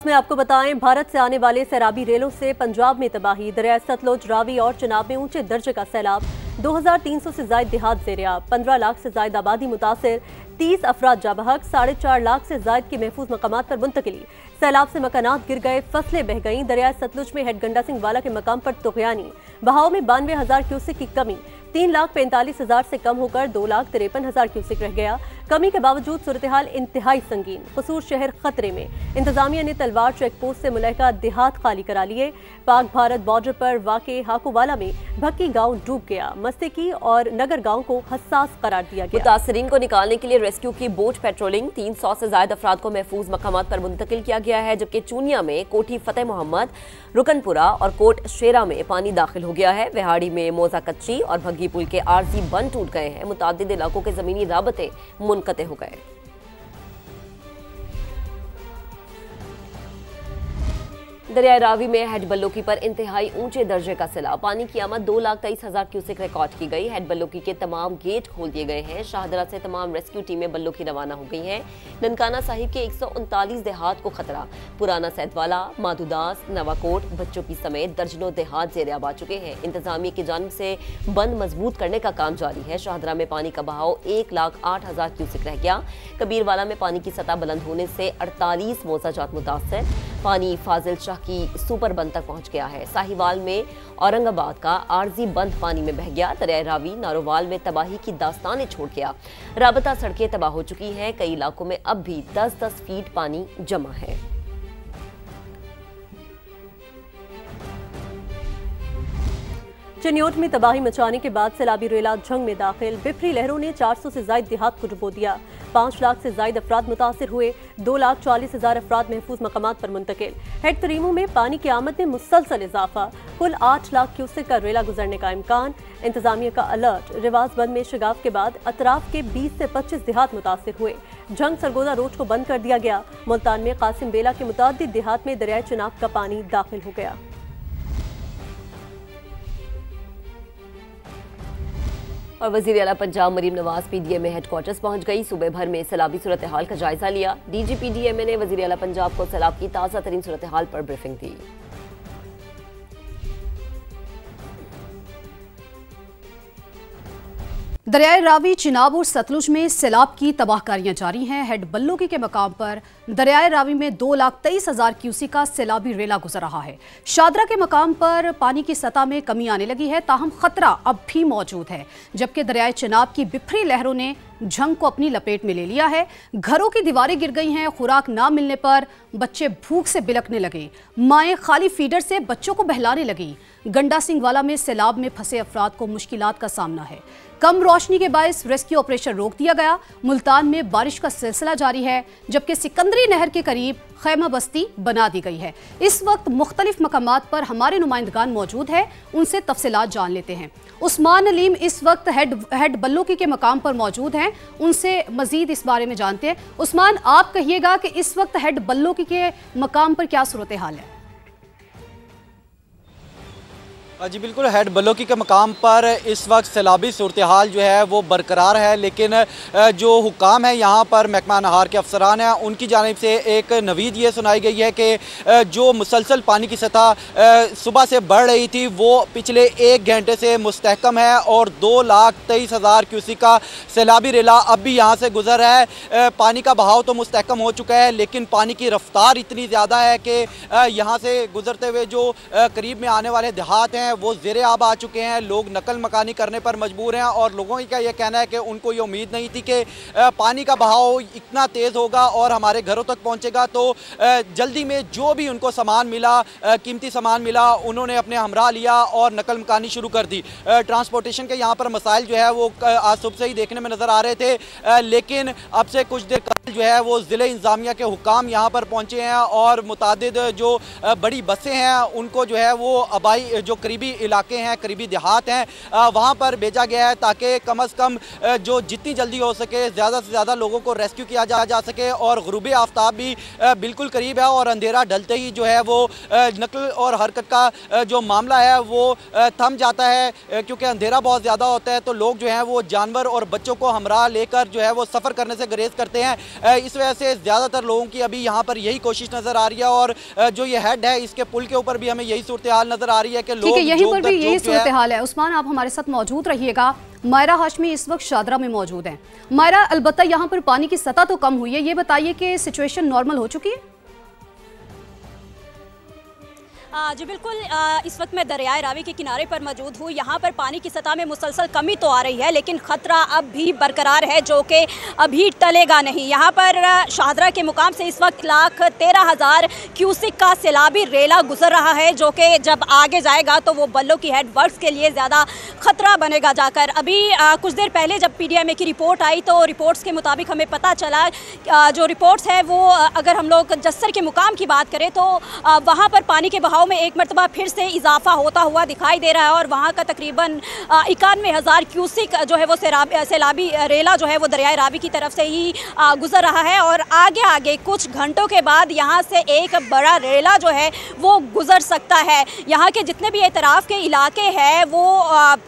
में आपको बताएं, भारत से आने वाले सैलाबी रेलों से पंजाब में तबाही। दरिया सतलुज, रावी और चिनाब में ऊंचे दर्जे का सैलाब। 2300 से जायद देहात ज़ेर-ए-आब, 15 लाख से जायद आबादी मुतासिर, 30 अफराद जाबहक, 4.5 लाख से जायद की महफूज मकामात पर मुंतकिली। सैलाब से मकानात गिर गए, फसलें बह गईं। दरिया सतलुज में हेड गंडा सिंह वाला के मकाम पर तुग़यानी, बहाव में 92,000 क्यूसेक की कमी, 3,45,000 से कम होकर 2,53,000 क्यूसेक रह गया। कमी के बावजूद सूरत हाल इंतहाई संगीन, कसूर शहर खतरे में। इंतजामिया ने तलवार चेक पोस्ट से मुलहका देहात खाली करा लिए। पाक भारत बॉर्डर पर वाक़े हाकोवाला में भक्की गांव डूब गया। मस्तेकी और नगर गांव को हसास करार दिया गया। मुतासरीन को निकालने के लिए रेस्क्यू की बोट पेट्रोलिंग, 300 से ज्यादा अफराद को महफूज मकामात पर मुंतकिल किया गया है। जबकि चूनिया में कोठी फतेह मोहम्मद, रुकनपुरा और कोट शेरा में पानी दाखिल हो गया है। विहाड़ी में मोजा कच्ची और भग्गी पुल के आरजी बंद टूट गए हैं। मुतादिद इलाकों के जमीनी राबते मुनक़ते हो गए। दरिया रावी में हेड बल्लोकी पर इंतहाई ऊंचे दर्जे का सैलाब। पानी की आमद 2,23,000 क्यूसेक रिकॉर्ड की गई। हेड बल्लोकी के तमाम गेट खोल दिए गए हैं। शाहदरा से तमाम रेस्क्यू टीमें बल्लोकी रवाना हो गई हैं। ननकाना साहिब के 139 देहात को खतरा। पुराना सैदवाला, माधुदास, नवाकोट, बच्चों की समेत दर्जनों देहात ज़ेर-ए-आब आ चुके हैं। इंतजामिया की जानिब से बंद मजबूत करने का काम जारी है। शाहदरा में पानी का बहाव 1,08,000 क्यूसेक रह गया। कबीरवाला में पानी की सतह बुलंद होने से 48 मौजाजात मुतासर। पानी फाजिल शाह की सुपर बंद तक पहुंच गया है। साहिवाल में औरंगाबाद का आरजी बंद पानी में बह गया। दरिया रावी नारोवाल में तबाही की दास्तानें छोड़ गया। राबता सड़कें तबाह हो चुकी हैं। कई इलाकों में अब भी 10-10 फीट पानी जमा है। चिन्योट में तबाही मचाने के बाद सैलाबी रेला जंग में दाखिल। बिफरी लहरों ने 400 से जायद देहात को डुबो दिया। 5 लाख से जायद अफराद मुतासिर हुए। 2,40,000 अफराद महफूज मकामात पर मुंतकिल। हेड तरीमों में पानी की आमद में मुसलसल इजाफा। कुल 8 लाख क्यूसेक का रेला गुजरने का इम्कान। इंतजामिया का अलर्ट। रिवाजबंद में शिगाफ के बाद अतराफ के 20 से 25 देहात मुतासिर हुए। जंग सरगोदा रोड को बंद कर दिया गया। मुल्तान में कासिम बेला के मुतादिद देहात में दरिया चिनाब का पानी दाखिल हो गया। और वज़ीर आला पंजाब मरीम नवाज PDMA हेडक्वार्टर्स पहुंच गई। सूबे भर में सैलाबी सूरत हाल का जायजा लिया। DG PDMA ने वज़ीर आला पंजाब को सैलाब की ताज़ा तरीन सूरत हाल पर ब्रीफिंग दी। दरियाए रावी, चिनाब और सतलुज में सैलाब की तबाहकारियां जारी हैं। हेड बल्लोकी के मकाम पर दरियाए रावी में 2,23,000 क्यूसेक का सैलाबी रेला गुजर रहा है। शादरा के मकाम पर पानी की सतह में कमी आने लगी है, ताहम खतरा अब भी मौजूद है। जबकि दरियाए चिनाब की बिफरी लहरों ने जंग को अपनी लपेट में ले लिया है। घरों की दीवारें गिर गई हैं। खुराक ना मिलने पर बच्चे भूख से बिलखने लगे। माएँ खाली फीडर से बच्चों को बहलाने लगी। गंडा सिंह वाला में सैलाब में फंसे अफराद को मुश्किलात का सामना है। कम रोशनी के बायस रेस्क्यू ऑपरेशन रोक दिया गया। मुल्तान में बारिश का सिलसिला जारी है, जबकि सिकंदरी नहर के करीब खैमा बस्ती बना दी गई है। इस वक्त मुख्तलिफ मकामात पर हमारे नुमाइंदगान मौजूद हैं, उनसे तफसीलात जान लेते हैं। उस्मान अलीम इस वक्त हेड बल्लोकी के मकाम पर मौजूद हैं, उनसे मजीद इस बारे में जानते हैं। उस्मान, आप कहिएगा कि इस वक्त हेड बल्लोकी के मकाम पर क्या सूरत हाल है? जी बिल्कुल, हेड बल्लोकी के मकाम पर इस वक्त सैलाबी सूरत हाल जो है वो बरकरार है। लेकिन जो हुक्काम है यहाँ पर महकमा नहार के अफसरान हैं, उनकी जानिब से एक नवीद ये सुनाई गई है कि जो मुसलसल पानी की सतह सुबह से बढ़ रही थी वो पिछले 1 घंटे से मुस्तहकम है और 2,23,000 क्यूसेक का सैलाबी रेला अब भी यहाँ से गुजर रहा है। पानी का बहाव तो मुस्तहकम हो चुका है, लेकिन पानी की रफ्तार इतनी ज़्यादा है कि यहाँ से गुजरते हुए जो करीब में आने वाले देहात हैं वो ज़ेर-ए-आब आ चुके हैं। लोग नकल मकानी करने पर मजबूर हैं और लोगों का यह कहना है कि उनको ये उम्मीद नहीं थी कि पानी का बहाव इतना तेज़ होगा और हमारे घरों तक पहुंचेगा। तो जल्दी में जो भी उनको सामान मिला, कीमती सामान मिला, उन्होंने अपने हमरा लिया और नकल मकानी शुरू कर दी। ट्रांसपोर्टेशन के यहाँ पर मसाइल जो है वो आज सुबह से ही देखने में नज़र आ रहे थे, लेकिन अब से कुछ देर कबल जो है वो ज़िले इंतज़ामिया के हुक्काम यहाँ पर पहुँचे हैं और मुतादिद जो बड़ी बसें हैं उनको जो है वो अबाई जो करीबी इलाके हैं, करीबी देहात हैं, वहाँ पर भेजा गया है ताकि कम से कम जो जितनी जल्दी हो सके ज़्यादा से ज़्यादा लोगों को रेस्क्यू किया जा सके। और गुरूब आफ्ताब भी बिल्कुल करीब है और अंधेरा ढलते ही जो है वो नकल और हरकत का जो मामला है वो थम जाता है, क्योंकि अंधेरा बहुत ज़्यादा होता है तो लोग जो हैं वो जानवर और बच्चों को हमरा लेकर जो है वो सफ़र करने से गुरेज करते हैं। इस वजह से ज़्यादातर लोगों की अभी यहाँ पर यही कोशिश नज़र आ रही है। और जो ये हेड है इसके पुल के ऊपर भी हमें यही सूरत हाल नज़र आ रही है कि लोग यहीं पर भी यही सूरत हाल है। उस्मान, आप हमारे साथ मौजूद रहिएगा। मायरा हाशमी इस वक्त शादरा में मौजूद हैं। मायरा, अलबत्ता यहाँ पर पानी की सतह तो कम हुई है, ये बताइए कि सिचुएशन नॉर्मल हो चुकी है? जी बिल्कुल, इस वक्त मैं दरियाए रावी के किनारे पर मौजूद हूँ। यहाँ पर पानी की सतह में मुसलसल कमी तो आ रही है लेकिन ख़तरा अब भी बरकरार है जो कि अभी टलेगा नहीं। यहाँ पर शाहदरा के मुकाम से इस वक्त 1,13,000 क्यूसिक का सैलाबी रेला गुजर रहा है जो कि जब आगे जाएगा तो वो बल्लो की हेड वर्क्स के लिए ज़्यादा ख़तरा बनेगा जाकर। अभी कुछ देर पहले जब PDMA की रिपोर्ट आई तो रिपोर्ट्स के मुताबिक हमें पता चला, जो रिपोर्ट्स है वो अगर हम लोग जस्सर के मुकाम की बात करें तो वहाँ पर पानी के बहाव में एक मरतबा फिर से इजाफा होता हुआ दिखाई दे रहा है और वहाँ का तकरीबन 91,000 क्यूसिक जो है वो सैलाबी रेला जो है वो दरियाए रावी की तरफ से ही गुजर रहा है। और आगे आगे कुछ घंटों के बाद यहाँ से एक बड़ा रेला जो है वो गुजर सकता है। यहाँ के जितने भी एतराफ़ के इलाके हैं वो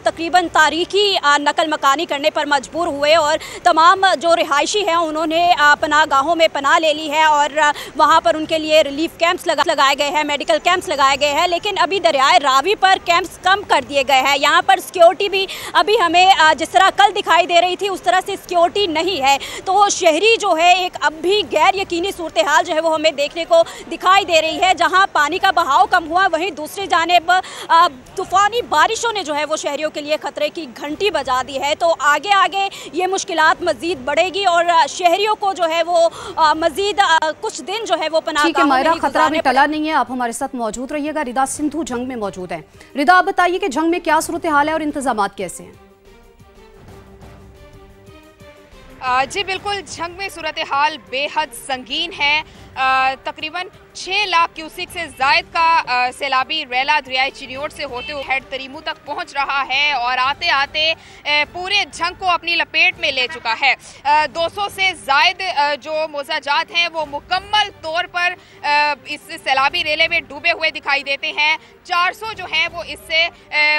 तकरीबन तारीखी नकल मकानी करने पर मजबूर हुए और तमाम जो रिहायशी हैं उन्होंने पनाह गाहों में पनाह ले ली है और वहाँ पर उनके लिए रिलीफ कैंप्स लगाए गए हैं, मेडिकल कैंप्स लगाए गए हैं। लेकिन अभी दरियाए रावी पर कैंप्स कम कर दिए गए हैं। यहाँ पर सिक्योरिटी भी अभी हमें जिस तरह कल दिखाई दे रही थी उस तरह से सिक्योरिटी नहीं है, तो शहरी जो है एक अब भी गैर यकीनी सूरत हाल जो है वो हमें देखने को दिखाई दे रही है। जहाँ पानी का बहाव कम हुआ वहीं दूसरी जानिब तूफ़ानी बारिशों ने जो है वो शहरियों के लिए खतरे की घंटी बजा दी है। तो आगे आगे ये मुश्किलात मजीद बढ़ेगी और शहरियों को जो है वो मजीद कुछ दिन जो है वो पनाह खतरा भी टला नहीं है। आप हमारे साथ मौजूद रहिएगा। रिदा सिंधु जंग में मौजूद हैं। रिदा, आप बताइए कि जंग में क्या सूरत हाल है और इंतजामात कैसे हैं? जी बिल्कुल, जंग में सूरत हाल बेहद संगीन है। तकरीबन 6 लाख क्यूसिक से जायद का सैलाबी रेला दरियाए चिनियोट से होते हुए हेड तरीमू तक पहुंच रहा है और आते आते पूरे जंग को अपनी लपेट में ले चुका है। 200 से जायद जो मोजाजात हैं वो मुकम्मल तौर पर इस सैलाबी रेले में डूबे हुए दिखाई देते हैं। 400 जो हैं वो इससे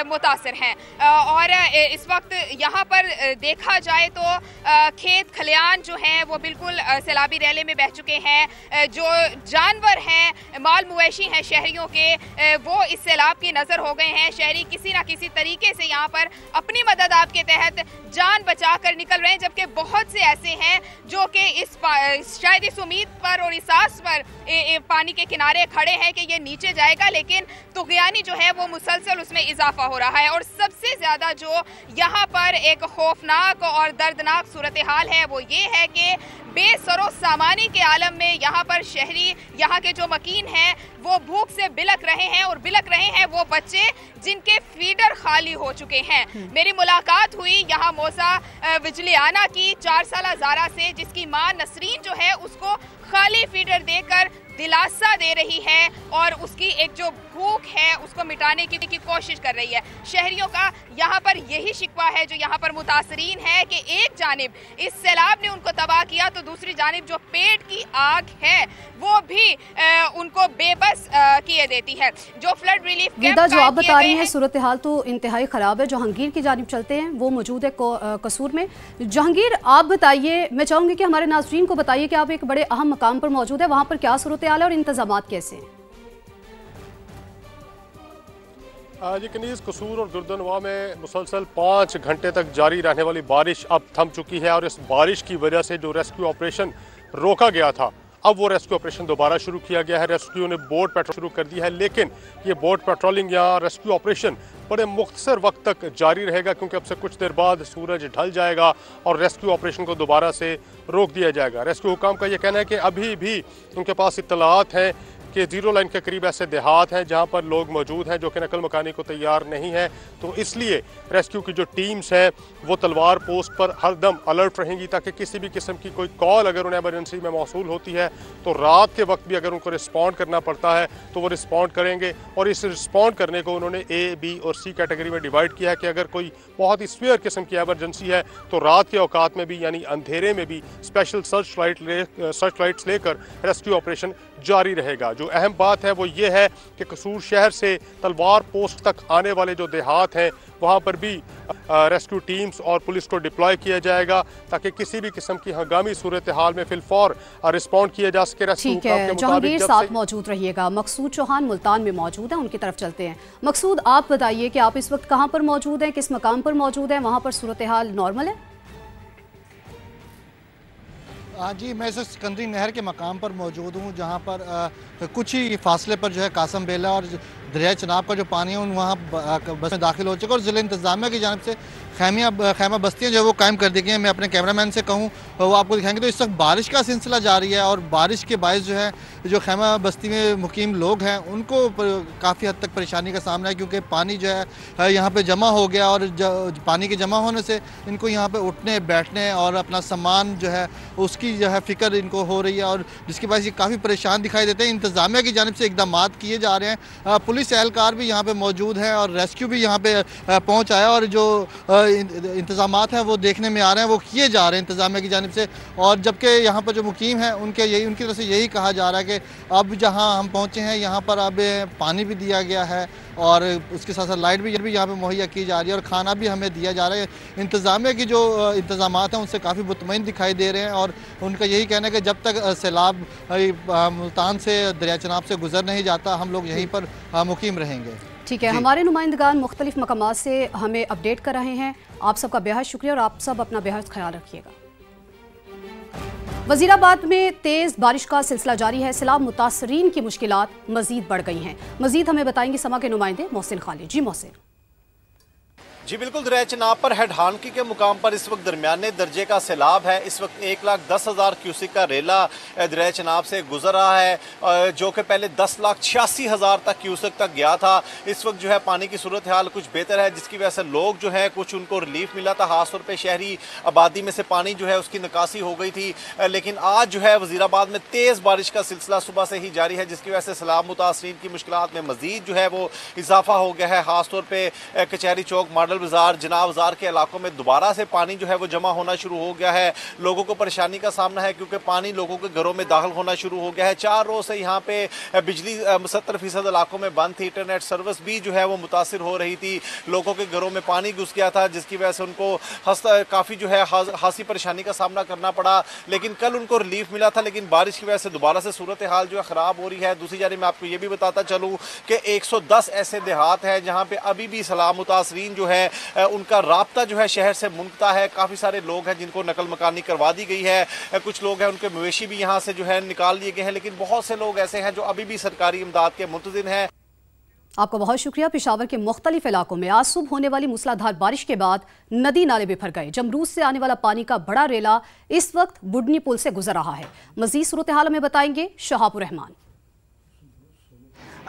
मुतासर हैं और इस वक्त यहाँ पर देखा जाए तो खेत खलियान जो हैं वो बिल्कुल सैलाबी रेले में बह चुके हैं। जो जानवर हैं, माल मवेशी हैं शहरियों के, वो इस सैलाब की नज़र हो गए हैं। शहरी किसी ना किसी तरीके से यहाँ पर अपनी मदद आप के तहत जान बचा कर निकल रहे हैं, जबकि बहुत से ऐसे हैं जो कि शायद इस उम्मीद पर और इस आस पर पानी के किनारे खड़े हैं कि ये नीचे जाएगा, लेकिन तुग़यानी जो है वो मुसलसल उसमें इजाफा हो रहा है। और सबसे ज़्यादा जो यहाँ पर एक खौफनाक और दर्दनाक सूरत हाल है वो ये है कि बेसरो सामानी के आलम में यहाँ पर शहरी, यहाँ के जो मकीन हैं वो भूख से बिलक रहे हैं और बिलक रहे हैं वो बच्चे जिनके फीडर खाली हो चुके हैं। मेरी मुलाकात हुई यहाँ मौसा विजलियाना की 4 साला ज़ारा से, जिसकी माँ नसरीन जो है उसको खाली फीडर देकर दिलासा दे रही है और उसकी एक जो भूख है उसको मिटाने की कोशिश कर रही है। शहरियों का यहाँ पर यही शिकवा है जो यहाँ पर मुतासरीन है कि एक जानिब इस सैलाब ने उनको तबाह किया तो दूसरी जानिब जो पेट की आग है वो भी उनको बेबस किए देती है। जो फ्लड रिलीफ कैंप जो आप बता रही हैं सूरत हाल तो इंतहाई ख़राब है। जहांगीर की जानिब चलते हैं, वो मौजूद है कसूर में। जहांगीर, आप बताइए, मैं चाहूँगी कि हमारे नाज़रीन को बताइए कि आप एक बड़े अहम मकाम पर मौजूद है, वहाँ पर क्या सूरत हाल है और इंतजामात कैसे हैं? जी कनीज़, कसूर और दुर्दनवा में मुसलसल 5 घंटे तक जारी रहने वाली बारिश अब थम चुकी है और इस बारिश की वजह से जो रेस्क्यू ऑपरेशन रोका गया था अब वो रेस्क्यू ऑपरेशन दोबारा शुरू किया गया है। रेस्क्यू ने बोट पेट्रोल शुरू कर दी है, लेकिन ये बोट पेट्रोलिंग या रेस्क्यू ऑपरेशन बड़े मुख्तसर वक्त तक जारी रहेगा क्योंकि अब से कुछ देर बाद सूरज ढल जाएगा और रेस्क्यू ऑपरेशन को दोबारा से रोक दिया जाएगा। रेस्क्यू हुकाम का ये कहना है कि अभी भी उनके पास इत्तलात हैं कि जीरो लाइन के करीब ऐसे देहात हैं जहाँ पर लोग मौजूद हैं जो कि नकल मकानी को तैयार नहीं है। तो इसलिए रेस्क्यू की जो टीम्स हैं वो तलवार पोस्ट पर हरदम अलर्ट रहेंगी ताकि किसी भी किस्म की कोई कॉल अगर उन्हें एमरजेंसी में मौसूल होती है तो रात के वक्त भी अगर उनको रिस्पॉन्ड करना पड़ता है तो वो रिस्पॉन्ड करेंगे। और इस रिस्पॉन्ड करने को उन्होंने ए, बी और सी कैटेगरी में डिवाइड किया है कि अगर कोई बहुत ही सीवियर किस्म की एमरजेंसी है तो रात के औकात में भी यानी अंधेरे में भी स्पेशल सर्च लाइट्स लेकर रेस्क्यू ऑपरेशन जारी रहेगा। जो अहम बात है वो ये है कि कसूर शहर से तलवार पोस्ट तक आने वाले जो देहात हैं वहाँ पर भी रेस्क्यू टीम्स और पुलिस को डिप्लॉय किया जाएगा ताकि किसी भी किस्म की हंगामी सूरत हाल में फिलफौर रिस्पॉन्ड किया जा सके। ठीक है, जहांगीर साथ मौजूद रहिएगा। मकसूद चौहान मुल्तान में मौजूद हैं, उनकी तरफ चलते हैं। मकसूद, आप बताइए कि आप इस वक्त कहाँ पर मौजूद हैं, किस मकाम पर मौजूद हैं, वहाँ पर सूरत हाल नॉर्मल है? हाँ जी, मैं इस सिकंदरी नहर के मकाम पर मौजूद हूँ जहाँ पर कुछ ही फासले पर जो है कासम बेला और दरिया चनाब का जो पानी है वहाँ बस में दाखिल हो चुका और ज़िला इंतज़ामिया की जानिब से खैमा बस्तियाँ जो वो कायम कर दी गई हैं। मैं अपने कैमरामैन से कहूँ वो आपको दिखाएंगे। तो इस वक्त बारिश का सिलसिला जारी है और बारिश के बायस जो है जो खैमा बस्ती में मुकीम लोग हैं उनको काफ़ी हद तक परेशानी का सामना है क्योंकि पानी जो है यहाँ पे जमा हो गया और पानी के जमा होने से इनको यहाँ पे उठने बैठने और अपना सामान जो है उसकी जो है फ़िक्र इनको हो रही है और जिसकी वजह से काफ़ी परेशान दिखाई देते हैं। इंतज़ामिया की जानिब से इक़दाम किए जा रहे हैं, पुलिस एहलकार भी यहाँ पे मौजूद हैं और रेस्क्यू भी यहाँ पे पहुँच आया और जो इंतज़ामात हैं वो देखने में आ रहे हैं, वो किए जा रहे हैं इंतज़ामिया की जानिब से। और जबकि यहाँ पर जो मुकीम हैं उनकी तरफ से यही कहा जा रहा है कि अब जहाँ हम पहुँचे हैं यहाँ पर अब पानी भी दिया गया है और उसके साथ साथ लाइट भी यहाँ पे मुहैया की जा रही है और खाना भी हमें दिया जा रहा है। इंतज़ामिया की जो इंतज़ामात हैं उनसे काफ़ी मुतमईन दिखाई दे रहे हैं और उनका यही कहना है कि जब तक सैलाब मुल्तान से दरिया चनाब से गुजर नहीं जाता हम लोग यहीं पर मुकीम रहेंगे। ठीक है, हमारे नुमाइंदगान मुख्तलिफ मकामात से हमें अपडेट कर रहे हैं। आप सबका बेहद शुक्रिया और आप सब अपना बेहद ख्याल रखिएगा। वजीराबाद में तेज बारिश का सिलसिला जारी है। सैलाब मुतासरीन की मुश्किलात मजीद बढ़ गई हैं। मजीद हमें बताएंगे समा के नुमाइंदे मोहसिन खालिद। जी मोहसिन। जी बिल्कुल, दरिया चनाब पर हेडहानकी के मुकाम पर इस वक्त दरमियाने दर्जे का सैलाब है। इस वक्त 1,10,000 क्यूसिक का रेला दरिया चनाब से गुजर रहा है जो कि पहले 10,86,000 तक क्यूसिक तक गया था। इस वक्त जो है पानी की सूरत हाल कुछ बेहतर है जिसकी वजह से लोग जो है कुछ उनको रिलीफ मिला था। खासतौर पर शहरी आबादी में से पानी जो है उसकी निकासी हो गई थी, लेकिन आज जो है वजीराबाद में तेज़ बारिश का सिलसिला सुबह से ही जारी है जिसकी वजह से सैलाब मुतासरीन की मुश्किलात में मजीद जो है वो इजाफा हो गया है। खासतौर पर कचहरी चौक, मॉडल बाजार, जिनाब बाजार के इलाकों में दोबारा से पानी जो है वो जमा होना शुरू हो गया है। लोगों को परेशानी का सामना है क्योंकि पानी लोगों के घरों में दाखिल होना शुरू हो गया है। 4 रोज से यहाँ पे बिजली 70% इलाकों में बंद थी। इंटरनेट सर्विस भी जो है वो मुतासिर हो रही थी। लोगों के घरों में पानी घुस गया था जिसकी वजह से उनको काफ़ी जो है खासी परेशानी का सामना करना पड़ा, लेकिन कल उनको रिलीफ मिला था। लेकिन बारिश की वजह से दोबारा से सूरत हाल जो है ख़राब हो रही है। दूसरी जानिब मैं आपको ये भी बताता चलूँ कि 110 ऐसे देहात हैं जहाँ पे अभी भी सैलाब मुतासरीन जो है उनका राब्ता जो है शहर से मुनक़ता है। काफ़ी सारे लोग हैं जिनको नकल मकानी करवा दी गई है। कुछ लोग हैं उनके मवेशी भी यहाँ से जो है निकाल लिए गए हैं, लेकिन बहुत से लोग ऐसे हैं जो अभी भी सरकारी इमदाद के मुंतज़िर हैं। आपका बहुत शुक्रिया। पेशावर के मुख्तलिफ इलाकों में आज सुबह होने वाली मूसलाधार बारिश के बाद नदी नाले बिफर गए। जमरूद से आने वाला पानी का बड़ा रेला इस वक्त बुडनी पुल से गुजर रहा है। मजीद सूरत हाल में बताएंगे शहाबुर रहमान।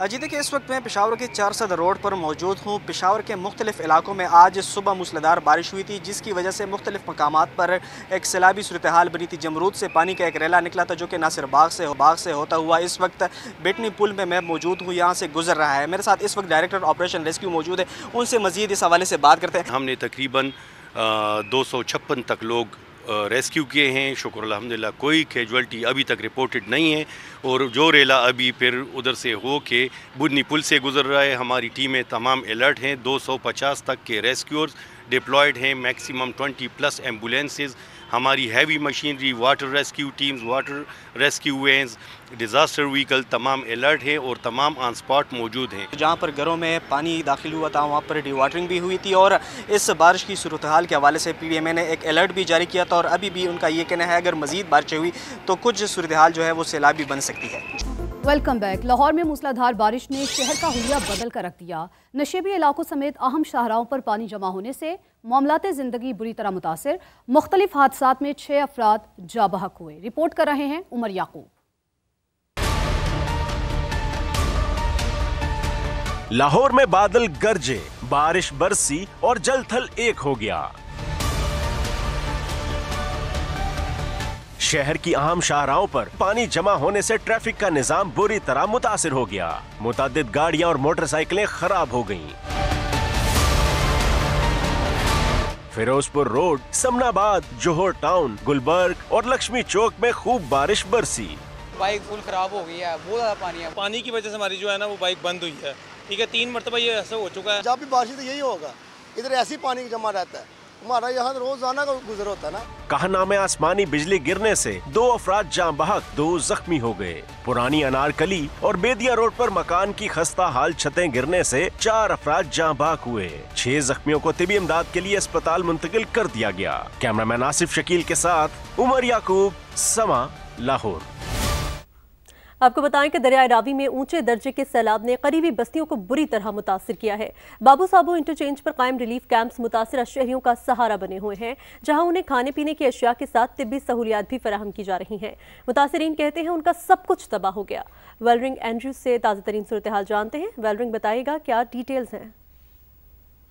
जी देखिए, इस वक्त मैं पेशावर के 4 सदर रोड पर मौजूद हूँ। पेशावर के मुख्तलिफ इलाकों में आज सुबह मूसलाधार बारिश हुई थी जिसकी वजह से मुख्तलिफ मकामात पर एक सैलाबी सूरत हाल बनी थी। जमरूद से पानी का एक रेला निकला था जो कि नासिर बाग से होता हुआ इस वक्त बेटनी पुल में मैं मौजूद हूँ, यहाँ से गुजर रहा है। मेरे साथ इस वक्त डायरेक्टर ऑपरेशन रेस्क्यू मौजूद है, उनसे मजीद इस हवाले से बात करते हैं। हमने तकरीबन 256 तक लोग रेस्क्यू किए हैं। शुक्र अल्हम्दुलिल्लाह, कोई कैजुअल्टी अभी तक रिपोर्टेड नहीं है और जो रेला अभी फिर उधर से हो के बुडनी पुल से गुजर रहा है। हमारी टीमें तमाम अलर्ट हैं। 250 तक के रेस्क्यूअर्स डिप्लॉयड हैं, मैक्सिमम 20+ एम्बुलेंसेस, हमारी heavy machinery, water rescue teams, water rescue vans, disaster vehicle तमाम अलर्ट है और तमाम ऑन स्पॉट मौजूद हैं। जहाँ पर घरों में पानी दाखिल हुआ था वहाँ पर डिवाटरिंग भी हुई थी और इस बारिश की सूरत हाल के हवाले से PDMA ने एक अलर्ट भी जारी किया था और अभी भी उनका ये कहना है अगर मज़ीद बारिश हुई तो कुछ सूरत हाल जो है वो सैलाबी बन सकती है। Welcome back. लाहौर में मूसलाधार बारिश ने शहर का हुलिया बदल कर रख दिया। नशेबी इलाकों समेत अहम शाहराहों पर पानी जमा होने से मामलाते ज़िंदगी बुरी तरह मुतासिर। मुख्तलिफ हादसात में 6 अफराद जाँ बहक हुए। रिपोर्ट कर रहे हैं उमर याकूब। लाहौर में बादल गरजे, बारिश बरसी और जलथल एक हो गया। शहर की अहम शाहराहों पर पानी जमा होने से ट्रैफिक का निजाम बुरी तरह मुतासिर हो गया। मुतादिद गाड़ियां और मोटरसाइकिलें खराब हो गईं। फिरोजपुर रोड, समनाबाद, जोहर टाउन, गुलबर्ग और लक्ष्मी चौक में खूब बारिश बरसी। बाइक फुल खराब हो गई है, बहुत ज्यादा पानी है। पानी की वजह से हमारी जो है ना वो बाइक बंद हुई है। ठीक है, 3 मरतबा ये ऐसा हो चुका है। जब भी बारिश तो यही होगा, इधर ऐसी पानी जमा रहता है। हमारा यहाँ रोजाना का गुजर होता है ना। कहना में आसमानी बिजली गिरने से 2 अफराद जान बहक, 2 जख्मी हो गए। पुरानी अनारकली और बेदिया रोड पर मकान की खस्ता हाल छतें गिरने से 4 अफराद जान बहक हुए। 6 जख्मियों को तिबी इमदाद के लिए अस्पताल मुंतकिल कर दिया गया। कैमरामैन आसिफ शकील के साथ उमर याकूब, समा, लाहौर। आपको बताएं कि दरियाए रावी में ऊंचे दर्जे के सैलाब ने करीबी बस्तियों को बुरी तरह मुतासिर किया है। बाबू साबू इंटरचेंज पर कायम रिलीफ कैंप्स मुतासिर शहरियों का सहारा बने हुए हैं, जहां उन्हें खाने पीने की अशिया के साथ तिब्बी सहूलियात भी फराहम की जा रही हैं। मुतासिरीन कहते हैं उनका सब कुछ तबाह हो गया। वेलरिंग एंड्रयूज से ताज़ा तरीन सूरत हाल जानते हैं। वेलरिंग बताएगा क्या डिटेल्स हैं।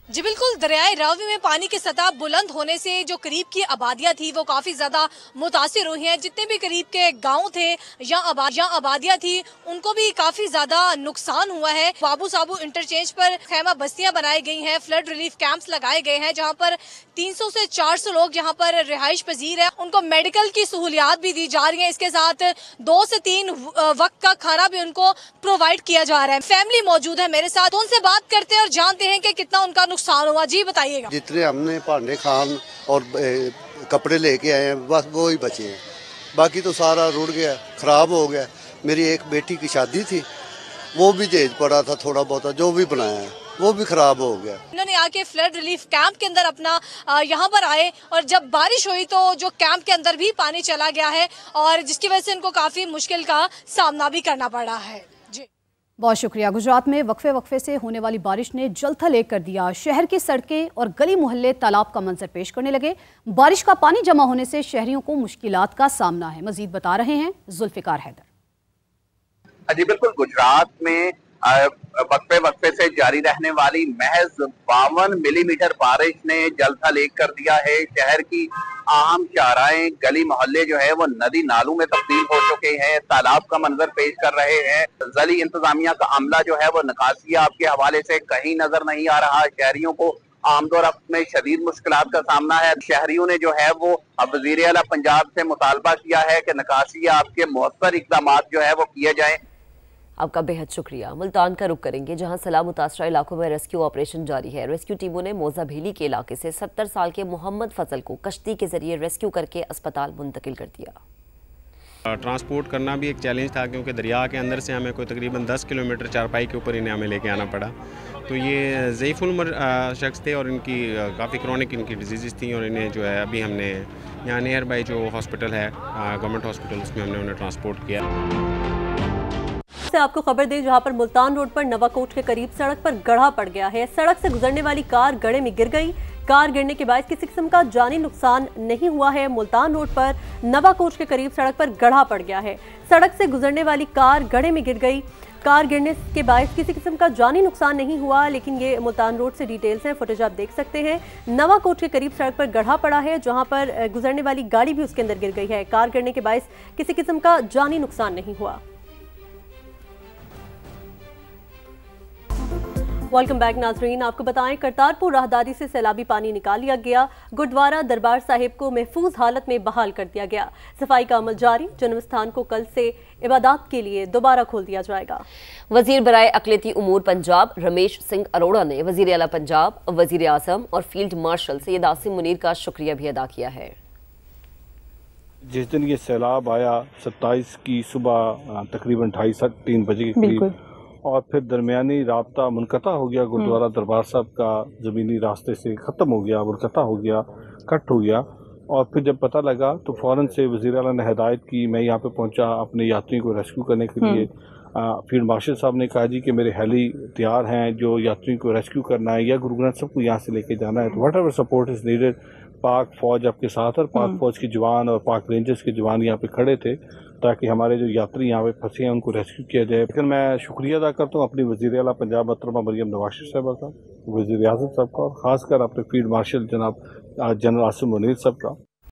जी बिल्कुल, दरियाए रावी में पानी की सतह बुलंद होने से जो करीब की आबादियां थी वो काफी ज्यादा मुतासिर हुई हैं। जितने भी करीब के गांव थे या आबादियां थी उनको भी काफी ज्यादा नुकसान हुआ है। बाबू साबू इंटरचेंज पर खैमा बस्तियां बनाई गई हैं, फ्लड रिलीफ कैंप्स लगाए गए हैं, जहां पर 300 से 400 लोग यहाँ पर रिहाइश पजीर है। उनको मेडिकल की सहूलियात भी दी जा रही है। इसके साथ 2 से 3 वक्त का खाना भी उनको प्रोवाइड किया जा रहा है। फैमिली मौजूद है मेरे साथ, उनसे बात करते हैं और जानते हैं कि कितना उनका नुकसान हुआ। जी बताइएगा। जितने हमने भांडे खान और कपड़े लेके आए हैं बस वो ही बचे हैं, बाकी तो सारा रुड़ गया, खराब हो गया। मेरी एक बेटी की शादी थी, वो भी दहेज पड़ा था, थोड़ा बहुत जो भी बनाया है वो भी खराब हो गया। इन्होंने आके फ्लड रिलीफ कैंप के अंदर अपना यहाँ पर आए और जब बारिश हुई तो जो कैंप के अंदर भी पानी चला गया है और जिसकी वजह से इनको काफी मुश्किल का सामना भी करना पड़ा है। बहुत शुक्रिया। गुजरात में वक्फे से होने वाली बारिश ने जलथल एक कर दिया। शहर की सड़कें और गली मोहल्ले तालाब का मंजर पेश करने लगे। बारिश का पानी जमा होने से शहरियों को मुश्किलात का सामना है। मजीद बता रहे हैं जुल्फिकार हैदर। जी बिल्कुल, गुजरात में वक्फे से जारी रहने वाली महज 52 मिलीमीटर बारिश ने जलथल एक कर दिया है। शहर की आम शाहराएं, गली मोहल्ले जो है वो नदी नालों में तब्दील हो चुके हैं, तालाब का मंजर पेश कर रहे हैं। जली इंतजामिया का अमला जो है वो निकासियाब के हवाले से कहीं नजर नहीं आ रहा। शहरियों को आमदोरफ्त में शदीद मुश्किलात का सामना है। शहरियों ने जो है वो वज़ीर आला पंजाब से मुतालबा किया है कि निकासियाब के मौसर इक़दाम जो है वो किए जाएं। आपका बेहद शुक्रिया। मुल्तान का रुख करेंगे, जहां सैलाब मुतासरा इलाकों में रेस्क्यू ऑपरेशन जारी है। रेस्क्यू टीमों ने मौजा भेली के इलाके से 70 साल के मोहम्मद फजल को कश्ती के जरिए रेस्क्यू करके अस्पताल मुंतकिल कर दिया। ट्रांसपोर्ट करना भी एक चैलेंज था, क्योंकि दरिया के अंदर से हमें कोई तकरीबन 10 किलोमीटर चारपाई के ऊपर इन्हें हमें लेके आना पड़ा। तो ये ज़ईफ़ुल उम्र शख्स थे और इनकी काफ़ी क्रॉनिक इनकी डिजीज़ थी और इन्हें जो है अभी हमने यहाँ नियर बाई जो हॉस्पिटल है गवर्नमेंट हॉस्पिटल, उसमें हमने उन्हें ट्रांसपोर्ट किया। से आपको खबर दें, जहां पर मुल्तान रोड पर नवाकोट के करीब सड़क पर गड्ढा पड़ गया है। सड़क से गुजरने वाली कार गड्ढे में गिर गई। कार गिरने के बाद किसी किस्म का जानी नुकसान नहीं हुआ है। मुल्तान रोड पर नवाकोट के करीब सड़क पर गड्ढा पड़ गया है। सड़क से गुजरने वाली कार गड्ढे में गिर गई। कार गिरने के बाद किसी किस्म का जानी नुकसान नहीं हुआ, लेकिन ये मुल्तान रोड से डिटेल्स हैं, फुटेज आप देख सकते हैं। नवाकोट के करीब सड़क पर गड्ढा पड़ा है, जहां पर गुजरने वाली गाड़ी भी उसके अंदर गिर गई है। कार गिरने के बाद किसी किस्म का जानी नुकसान नहीं हुआ। वेलकम बैक नाजरीन। आपको बताएं, करतारपुर राहदारी से सैलाबी पानी निकाल लिया गया। गुरुद्वारा दरबार साहिब को महफूज हालत में बहाल कर दिया गया। सफाई का अमल जारी। जन्म स्थान को कल से इबादत के लिए दोबारा खोल दिया जाएगा। वजीर बराए अक़लियती उमूर पंजाब रमेश सिंह अरोड़ा ने वजीर आला पंजाब, वजीर आज़म और फील्ड मार्शल सैयद आसिम मुनीर का शुक्रिया भी अदा किया है। जिस दिन ये सैलाब आया 27 की सुबह तकरीबन 2:30-3 बजे के करीब, और फिर दरमियानी राब्ता मुनक़ता हो गया। गुरुद्वारा दरबार साहब का ज़मीनी रास्ते से ख़त्म हो गया, मुनक़ता हो गया, कट हो गया। और फिर जब पता लगा तो फ़ौरन से वज़ीर आला ने हिदायत की, मैं यहाँ पे पहुँचा अपने यात्रियों को रेस्क्यू करने के लिए। फील्ड मार्शल साहब ने कहा जी कि मेरे हेली तैयार हैं, जो यात्रियों को रेस्क्यू करना है या गुरु ग्रंथ सबको यहाँ से लेके जाना है, तो what ever support is needed. पाक फौज आपके साथ और पाक फौज के जवान और पाक रेंजर्स के जवान यहाँ पे खड़े थे ताकि हमारे जो यात्री यहाँ पे फंसे हैं उनको रेस्क्यू किया जाए। लेकिन मैं शुक्रिया अदा करता हूँ अपनी वज़ीर आला पंजाब मोहतरमा मरियम नवाज साहबा का, वज़ीर आज़म साहब का, और ख़ासकर अपने फील्ड मार्शल जनाब जनरल आसिम मुनीर साहब का।